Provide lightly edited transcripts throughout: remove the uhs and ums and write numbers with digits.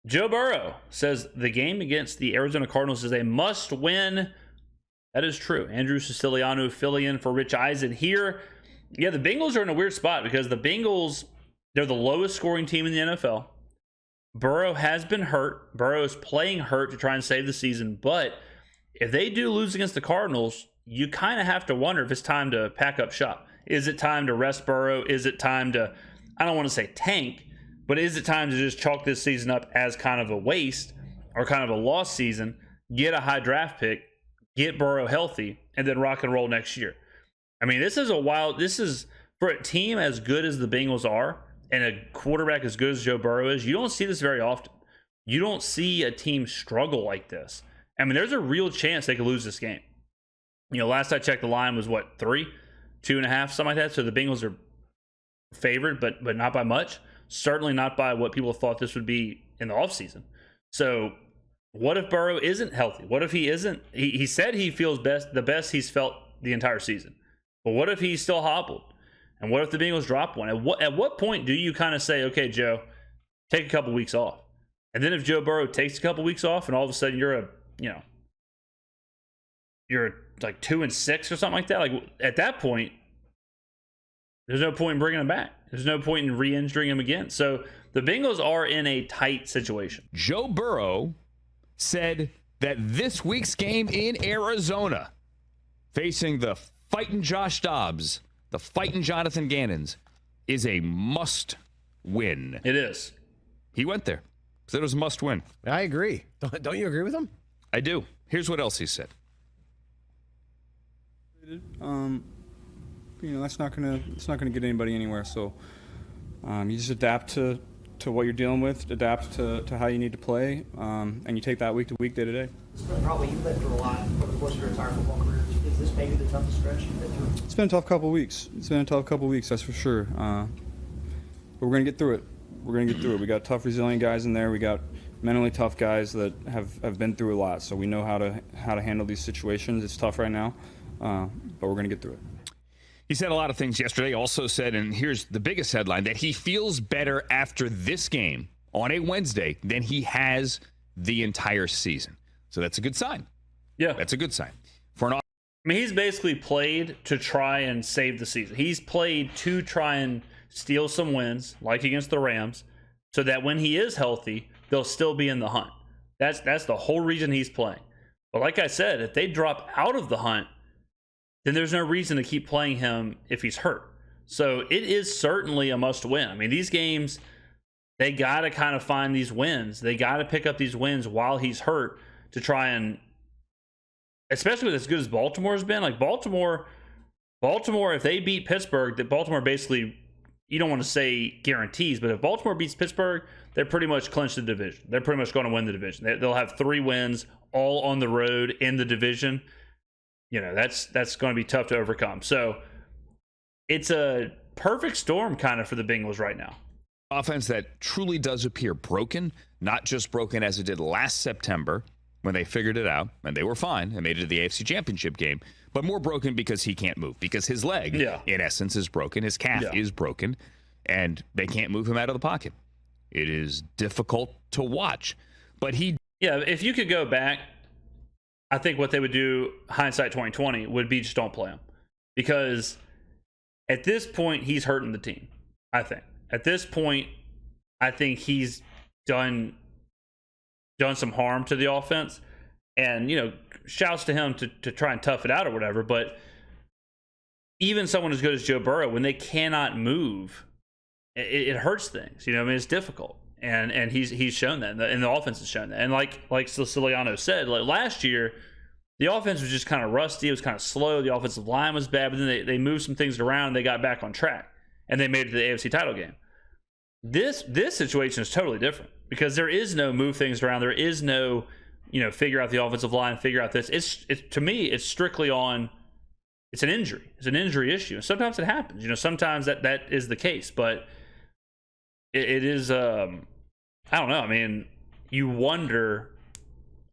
Joe Burrow says the game against the Arizona Cardinals is a must-win. That is true. Andrew Siciliano filling in for Rich Eisen here. Yeah, the Bengals are in a weird spot because the Bengals, they're the lowest scoring team in the NFL. Burrow has been hurt. Burrow is playing hurt to try and save the season. But if they do lose against the Cardinals, you kind of have to wonder if it's time to pack up shop. Is it time to rest Burrow? Is it time to, I don't want to say tank, but is it time to just chalk this season up as kind of a waste or kind of a lost season, get a high draft pick, get Burrow healthy, and then rock and roll next year? I mean, this is for a team as good as the Bengals are and a quarterback as good as Joe Burrow is, you don't see this very often. You don't see a team struggle like this. I mean, there's a real chance they could lose this game. You know, last I checked, the line was what, 3, 2.5, something like that. So the Bengals are favored, but not by much. Certainly not by what people thought this would be in the offseason. So what if Burrow isn't healthy? What if he isn't? He said he feels the best he's felt the entire season. But what if he's still hobbled? And what if the Bengals drop one? At what point do you kind of say, okay, Joe, take a couple weeks off? And then if Joe Burrow takes a couple weeks off and all of a sudden you're like 2-6 or something like that, like at that point, there's no point in bringing him back. There's no point in re-injuring him again. So the Bengals are in a tight situation. Joe Burrow said that this week's game in Arizona, facing the fighting Josh Dobbs, the fighting Jonathan Gannons, is a must-win. It is. He went there. Said it was a must-win. I agree. Don't you agree with him? I do. Here's what else he said. That's not gonna get anybody anywhere. So you just adapt to what you're dealing with, adapt to how you need to play, and you take that week to week, day to day. Probably you've been through a lot over the course of your entire football career. Is this maybe the toughest stretch you've been through? It's been a tough couple weeks. That's for sure. But we're gonna get through it. We got tough, resilient guys in there. We got mentally tough guys that have been through a lot. So we know how to handle these situations. It's tough right now, but we're gonna get through it. He said a lot of things yesterday. Also said, and here's the biggest headline, that he feels better after this game on a Wednesday than he has the entire season. So that's a good sign. Yeah. That's a good sign. I mean, he's basically played to try and save the season. He's played to try and steal some wins, like against the Rams, so that when he is healthy, they'll still be in the hunt. That's the whole reason he's playing. But like I said, if they drop out of the hunt, then there's no reason to keep playing him if he's hurt. So it is certainly a must win. I mean, these games, they got to kind of find these wins. They got to pick up these wins while he's hurt to try and, especially with as good as Baltimore's been. Like Baltimore, if they beat Pittsburgh, that Baltimore basically, you don't want to say guarantees, but if Baltimore beats Pittsburgh, they're pretty much clinched the division. They're pretty much going to win the division. They'll have 3 wins all on the road in the division. You know, that's going to be tough to overcome. So it's a perfect storm kind of for the Bengals right now. Offense that truly does appear broken, not just broken as it did last September when they figured it out and they were fine and made it to the AFC Championship game, but more broken because he can't move, because his leg, in essence, is broken. His calf is broken, and they can't move him out of the pocket. It is difficult to watch, but if you could go back, I think what they would do, hindsight 2020, would be just don't play him. Because at this point, he's hurting the team, I think. At this point, I think he's done some harm to the offense. And, shouts to him to try and tough it out or whatever. But even someone as good as Joe Burrow, when they cannot move, it hurts things. It's difficult. And he's shown that, and the offense has shown that. And like Siciliano said, like last year, the offense was just kind of rusty. It was kind of slow. The offensive line was bad, but then they moved some things around and they got back on track, and they made it to the AFC title game. This situation is totally different because there is no move things around. There is no, figure out the offensive line, figure out this. To me, it's strictly on. It's an injury. It's an injury issue, and sometimes it happens. Sometimes that is the case, but. It is, I don't know. I mean, you wonder.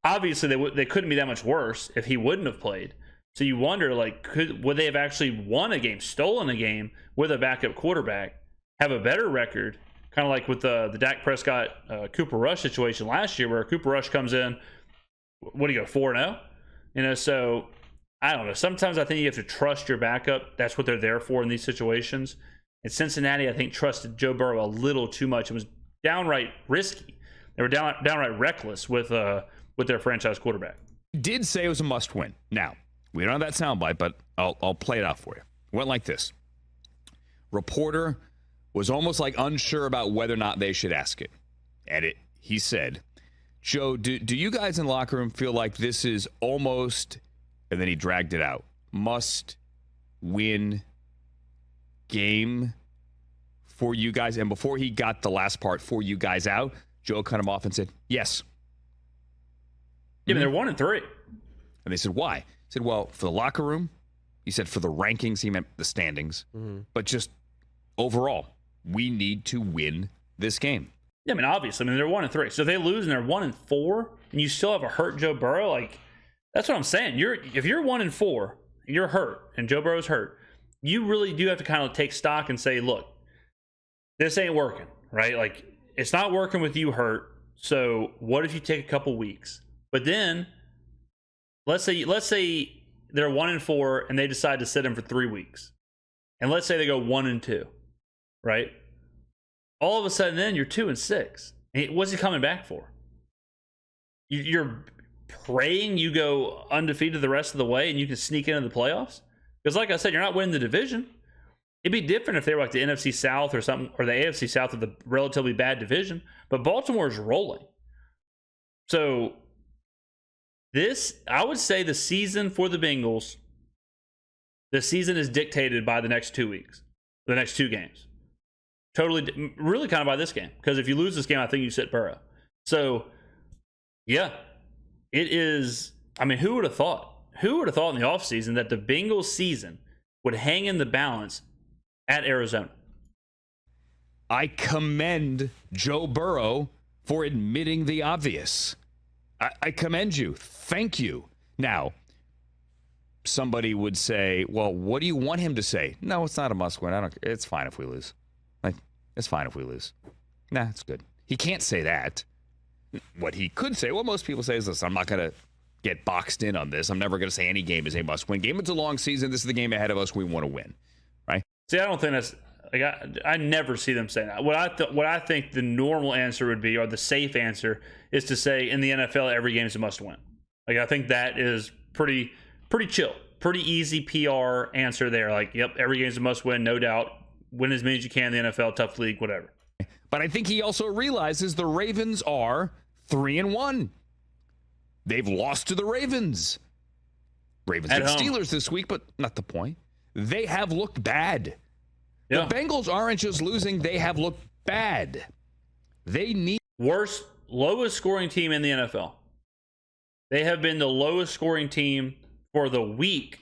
Obviously, they couldn't be that much worse if he wouldn't have played. So you wonder, would they have actually won a game, stolen a game with a backup quarterback, have a better record, kind of like with the Dak Prescott Cooper Rush situation last year, where Cooper Rush comes in, what do you go 4-0? So I don't know. Sometimes I think you have to trust your backup. That's what they're there for in these situations. And Cincinnati, I think, trusted Joe Burrow a little too much. It was downright risky. They were downright reckless with their franchise quarterback. Did say it was a must-win. Now, we don't have that soundbite, but I'll play it out for you. It went like this. Reporter was almost like unsure about whether or not they should ask it. And he said, Joe, do you guys in the locker room feel like this is almost, and then he dragged it out, must-win game for you guys? And before he got the last part, for you guys out, Joe cut him off and said, yes. Yeah, they're 1-3. And they said, why? He said, well, for the locker room. He said, for the rankings, he meant the standings. Mm-hmm. But just overall, we need to win this game. Yeah, obviously. They're 1-3. So if they lose and they're 1-4, and you still have a hurt Joe Burrow, like, that's what I'm saying. If you're 1-4, and you're hurt, and Joe Burrow's hurt, you really do have to kind of take stock and say, look, this ain't working, right? Like, it's not working with you hurt. So what if you take a couple weeks? But then, let's say they're 1-4 and they decide to sit him for 3 weeks, and let's say they go 1-2, right? All of a sudden, then you're 2-6. What's he coming back for? You're praying you go undefeated the rest of the way and you can sneak into the playoffs? Because, like I said, you're not winning the division. It'd be different if they were like the NFC South or something, or the AFC South with a relatively bad division. But Baltimore's rolling. So I would say the season for the Bengals, the season is dictated by the next 2 weeks, the next 2 games. Really kind of by this game. Because if you lose this game, I think you sit Burrow. So, yeah, it is. Who would have thought? Who would have thought in the offseason that the Bengals season would hang in the balance at Arizona? I commend Joe Burrow for admitting the obvious. I commend you. Thank you. Now, somebody would say, well, what do you want him to say? No, it's not a must win. It's fine if we lose. It's fine if we lose. Nah, it's good. He can't say that. What he could say, what most people say is this: I'm not going to get boxed in on this. I'm never going to say any game is a must-win game. It's a long season. This is the game ahead of us. We want to win, right? See, I don't think that's like I never see them saying that. What I think the normal answer would be, or the safe answer, is to say in the NFL every game is a must-win. Like, I think that is pretty chill, pretty easy PR answer there. Like, yep, every game is a must-win, no doubt. Win as many as you can in the NFL, tough league, whatever. But I think he also realizes the Ravens are 3-1. They've lost to the Ravens. Ravens and Steelers this week, but not the point. They have looked bad. Yeah. The Bengals aren't just losing, they have looked bad. They need lowest scoring team in the NFL. They have been the lowest scoring team for the week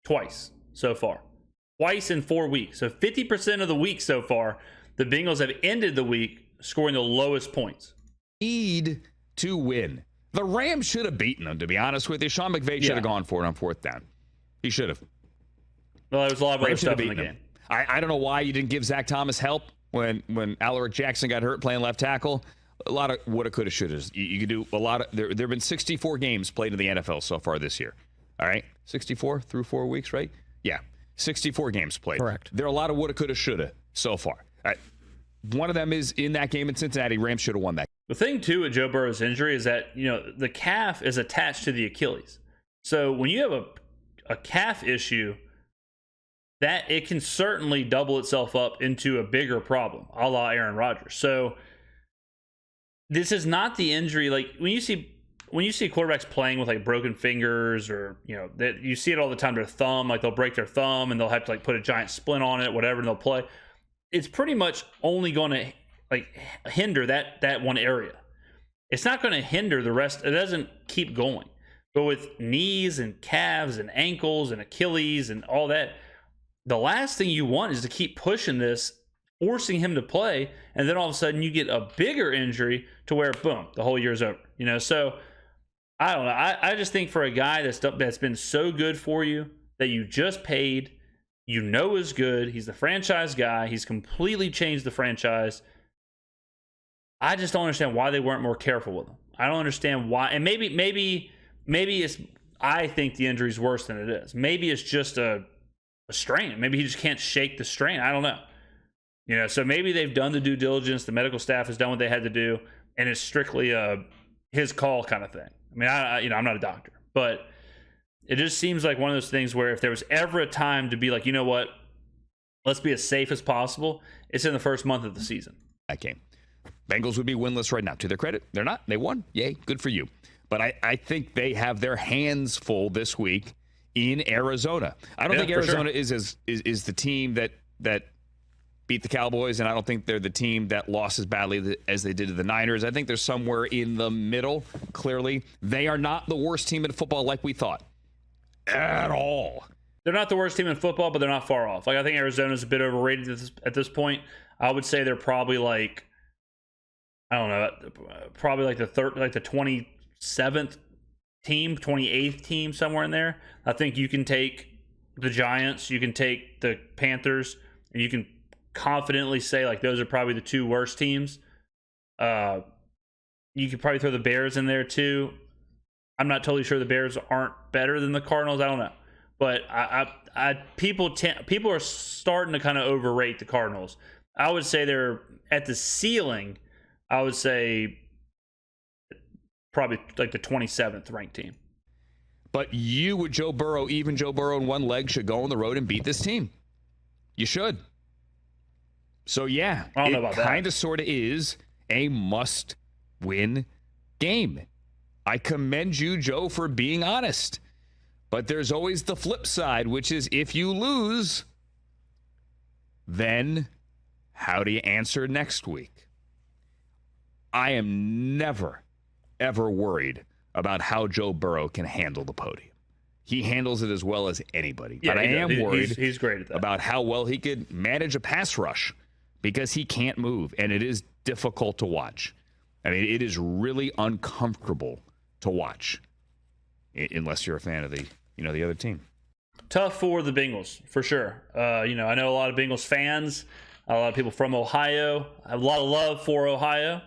twice so far. Twice in 4 weeks. So 50% of the week so far, the Bengals have ended the week scoring the lowest points. Need to win. The Rams should have beaten them, to be honest with you. Sean McVay should have gone for it on 4th down. He should have. Well, there was a lot of other stuff in the game. I don't know why you didn't give Zach Thomas help when Alaric Jackson got hurt playing left tackle. A lot of woulda, coulda, shoulda. You could do a lot of. There have been 64 games played in the NFL so far this year. All right, 64 through 4 weeks, right? Yeah, 64 games played. Correct. There are a lot of woulda, coulda, shoulda so far. One of them is in that game in Cincinnati. Rams should have won that. The thing too with Joe Burrow's injury is that the calf is attached to the Achilles. So when you have a calf issue, that it can certainly double itself up into a bigger problem, a la Aaron Rodgers. So this is not the injury like when you see quarterbacks playing with like broken fingers, or that you see it all the time. Their thumb, like they'll break their thumb and they'll have to like put a giant splint on it, whatever, and they'll play. It's pretty much only going to like hinder that one area. It's not going to hinder the rest. It doesn't keep going. But with knees and calves and ankles and Achilles and all that, the last thing you want is to keep pushing this, forcing him to play, and then all of a sudden you get a bigger injury to where, boom, the whole year's over. So I don't know. I just think for a guy that's been so good for you, that you just paid, is good. He's the franchise guy. He's completely changed the franchise. I just don't understand why they weren't more careful with him. I don't understand why. And maybe it's, I think the injury's worse than it is. Maybe it's just a strain. Maybe he just can't shake the strain. I don't know. You know, so maybe they've done the due diligence. The medical staff has done what they had to do, and it's strictly his call kind of thing. I mean, I'm not a doctor, but it just seems like one of those things where if there was ever a time to be like, you know what, let's be as safe as possible, it's in the first month of the season. That game. Bengals would be winless right now. To their credit, they're not. They won. Yay, good for you. But I think they have their hands full this week in Arizona. I don't think Arizona is the team that beat the Cowboys, and I don't think they're the team that lost as badly as they did to the Niners. I think they're somewhere in the middle, clearly. They are not the worst team in football like we thought at all. They're not the worst team in football, but they're not far off. Like, I think Arizona's a bit overrated at this point. I would say they're probably like, I don't know, probably like the 27th team, 28th team, somewhere in there. I think you can take the Giants, you can take the Panthers, and you can confidently say like those are probably the two worst teams. You could probably throw the Bears in there too. I'm not totally sure the Bears aren't better than the Cardinals. I don't know, but people are starting to kind of overrate the Cardinals. I would say they're at the ceiling. I would say probably like the 27th ranked team. But you with Joe Burrow, even Joe Burrow in one leg, should go on the road and beat this team. You should. So, yeah, I don't know about that. It kind of sort of is a must-win game. I commend you, Joe, for being honest. But there's always the flip side, which is if you lose, then how do you answer next week? I am never, ever worried about how Joe Burrow can handle the podium. He handles it as well as anybody. Yeah, but I am worried he's great at that. about how well he could manage a pass rush because he can't move, and it is difficult to watch. I mean, it is really uncomfortable to watch unless you're a fan of the other team. Tough for the Bengals, for sure. I know a lot of Bengals fans, a lot of people from Ohio. I have a lot of love for Ohio.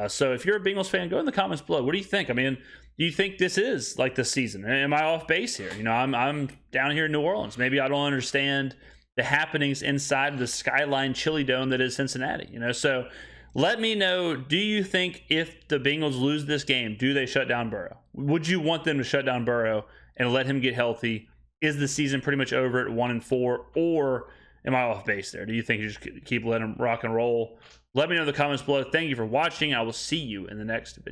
So if you're a Bengals fan, go in the comments below. What do you think? I mean, do you think this is like the season? Am I off base here? I'm down here in New Orleans. Maybe I don't understand the happenings inside of the Skyline Chili Dome that is Cincinnati. So let me know, do you think if the Bengals lose this game, do they shut down Burrow? Would you want them to shut down Burrow and let him get healthy? Is the season pretty much over at 1-4, or am I off base there? Do you think you just keep letting him rock and roll? Let me know in the comments below. Thank you for watching. I will see you in the next video.